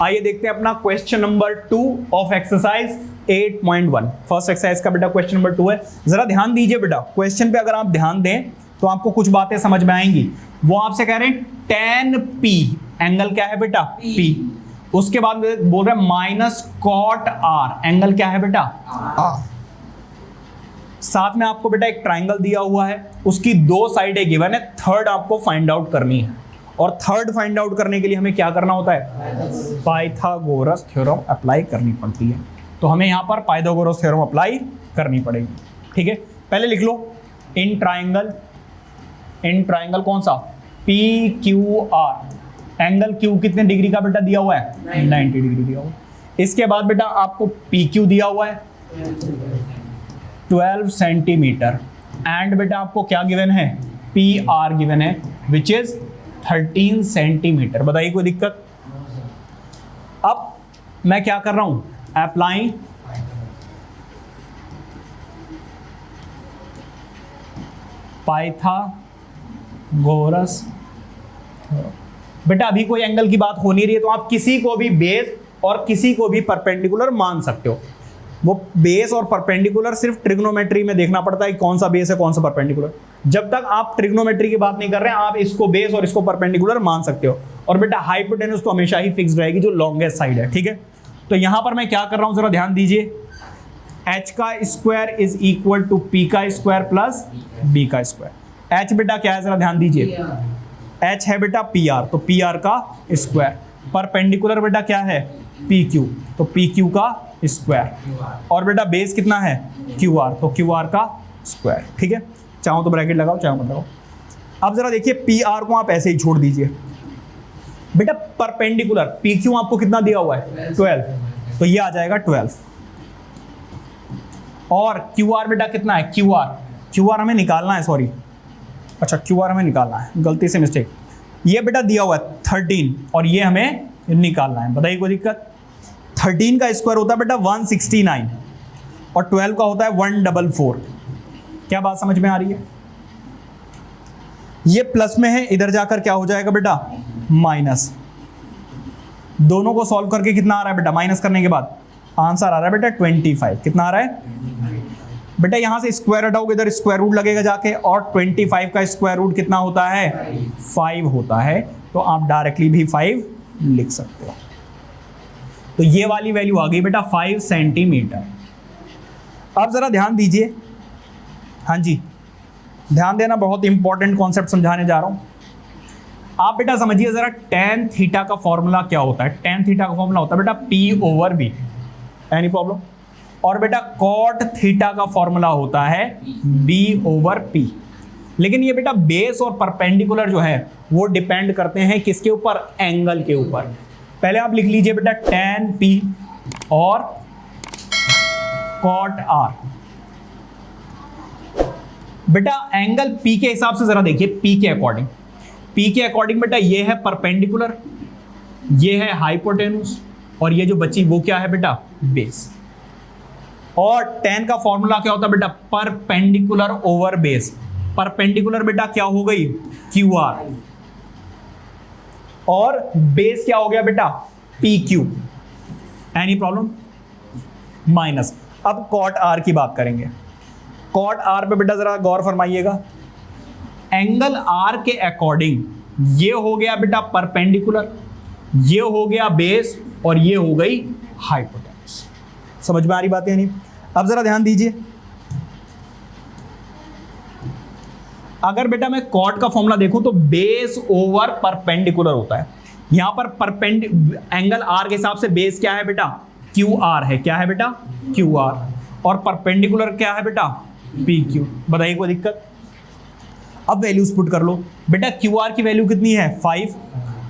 आइए देखते हैं अपना question number 2 of exercise 8.1। First exercise का बेटा क्वेश्चन नंबर 2 है। जरा ध्यान दीजिए बेटा, क्वेश्चन पे अगर आप ध्यान दें तो आपको कुछ बातें समझ में आएंगी। वो आपसे कह रहे हैं tan P, एंगल क्या है बेटा P। उसके बाद बोल रहे हैं माइनस cot R, एंगल क्या है बेटा R। साथ में आपको बेटा एक ट्राइंगल दिया हुआ है, उसकी दो साइडें गिवन है, थर्ड आपको फाइंड आउट करनी है। और थर्ड फाइंड आउट करने के लिए हमें क्या करना होता है? पाइथागोरस थ्योरम अप्लाई करनी पड़ती है। तो हमें यहां पर पाइथागोरस थ्योरम अप्लाई करनी पड़ेगी। ठीक है, पहले लिख लो इन ट्राइंगल कौन सा? PQR, एंगल Q कितने डिग्री का बेटा दिया हुआ है? 90 डिग्री दिया हुआ है। इसके बाद बेटा आपको PQ दिया हुआ है 12 सेंटीमीटर, एंड बेटा आपको क्या गिवन है? PR गिवन है विच इज 13 सेंटीमीटर। बताइए कोई दिक्कत? अब मैं क्या कर रहा हूं? Applying Pythagoras. बेटा अभी कोई एंगल की बात हो नहीं रही है, तो आप किसी को भी बेस और किसी को भी परपेंडिकुलर मान सकते हो। वो बेस और परपेंडिकुलर सिर्फ ट्रिग्नोमेट्री में देखना पड़ता है कौन सा बेस है कौन सा परपेंडिकुलर। जब तक आप ट्रिग्नोमेट्री की बात नहीं कर रहे हैं, आप इसको बेस और इसको परपेंडिकुलर मान सकते हो। और बेटा हाइपोटेन्यूज तो हमेशा ही फिक्स रहेगी, जो लॉन्गेस्ट साइड है। ठीक है, तो यहां पर मैं क्या कर रहा हूं, जरा ध्यान दीजिए। h का square is equal to p का स्क्वायर प्लस b का स्क्वायर। h बेटा क्या है, जरा ध्यान दीजिए। h है बेटा PR, तो PR का स्क्वायर। परपेंडिकुलर बेटा क्या है? PQ, तो PQ का स्क्वायर। और बेटा बेस कितना है? QR, तो QR का स्क्वायर। ठीक है, चाहो तो ब्रैकेट लगाओ, चाहो मत लगाओ। अब जरा देखिए PR को आप ऐसे ही छोड़ दीजिए। बेटा परपेंडिकुलर PQ आपको कितना दिया हुआ है? 12, तो ये आ जाएगा 12। और QR बेटा कितना है? QR हमें निकालना है, सॉरी, अच्छा QR हमें निकालना है, गलती से मिस्टेक। ये बेटा दिया हुआ है 13 और ये हमें निकालना है। बताइए कोई दिक्कत? 13 का स्क्वायर होता है बेटा 169 और 12 का होता है 144। क्या बात समझ में आ रही है? ये प्लस में है, इधर जाकर क्या हो जाएगा बेटा? माइनस। दोनों को सॉल्व करके कितना आ रहा है बेटा? माइनस करने के बाद आंसर आ रहा है बेटा 25। कितना आ रहा है बेटा? यहां से स्क्वायर हटाओगे, इधर स्क्वायर रूट लगेगा जाके, और 25 का स्क्वायर रूट कितना होता है? 5 होता है। तो आप डायरेक्टली भी 5 लिख सकते हो। तो ये वाली वैल्यू आ गई बेटा 5 सेंटीमीटर। अब जरा ध्यान दीजिए, हाँ जी ध्यान देना, बहुत इंपॉर्टेंट कॉन्सेप्ट समझाने जा रहा हूं। आप बेटा समझिए जरा, tan थीटा का फॉर्मूला क्या होता है? tan थीटा का फॉर्मूला होता है बेटा P/B। Any problem? और बेटा cot थीटा का फॉर्मूला होता है B/P। लेकिन ये बेटा बेस और परपेंडिकुलर जो है वो डिपेंड करते हैं किसके ऊपर? एंगल के ऊपर। पहले आप लिख लीजिए बेटा tan P और cot R। बेटा एंगल P के हिसाब से जरा देखिए, P के अकॉर्डिंग बेटा ये है परपेंडिकुलर, ये है हाइपोटेन्यूज, और ये जो बची वो क्या है बेटा? बेस। और tan का फॉर्मूला क्या होता है बेटा? Perpendicular over base. परपेंडिकुलर बेटा क्या हो गई? QR, और बेस क्या हो गया बेटा? PQ। Any problem? माइनस। अब cot R की बात करेंगे। cot R पे बेटा जरा गौर फरमाइएगा। एंगल R के अकॉर्डिंग ये हो गया बेटा परपेंडिकुलर, ये हो गया बेस, और ये हो गई हाइपोटेन्यूज। समझ में आ रही बात है नहीं? अब जरा ध्यान दीजिए, अगर बेटा मैं cot का फॉर्मूला देखूं तो बेस ओवर परपेंडिकुलर होता है। यहां पर एंगल R के हिसाब से बेस क्या है बेटा? QR है। क्या है बेटा? QR। और परपेंडिकुलर क्या है बेटा? PQ। बताइए कोई दिक्कत? अब वैल्यूज पुट कर लो बेटा। QR की वैल्यू कितनी है? 5,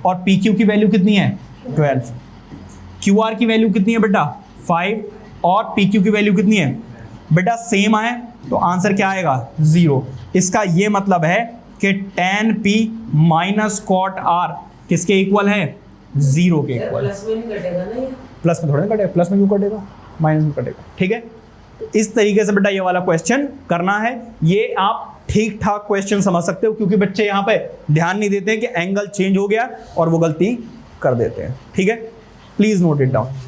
और PQ की वैल्यू कितनी है? 12। QR की वैल्यू कितनी है बेटा? 5, और PQ की वैल्यू कितनी है बेटा? सेम है, तो आंसर क्या आएगा? 0। इसका ये मतलब है कि tan P minus cot R किसके इक्वल है? 0 के इक्वल। प्लस में नहीं कटेगा ना? प्लस में थोड़ा ना कटेगा, प्लस में क्यों कटेगा? माइनस में कटेगा। ठीक है, इस तरीके से बेटा ये वाला क्वेश्चन करना है। ये आप ठीक ठाक क्वेश्चन समझ सकते हो, क्योंकि बच्चे यहाँ पे ध्यान नहीं देते हैं कि एंगल चेंज हो गया और वो गलती कर देते हैं। ठीक है, प्लीज नोट इट डाउन।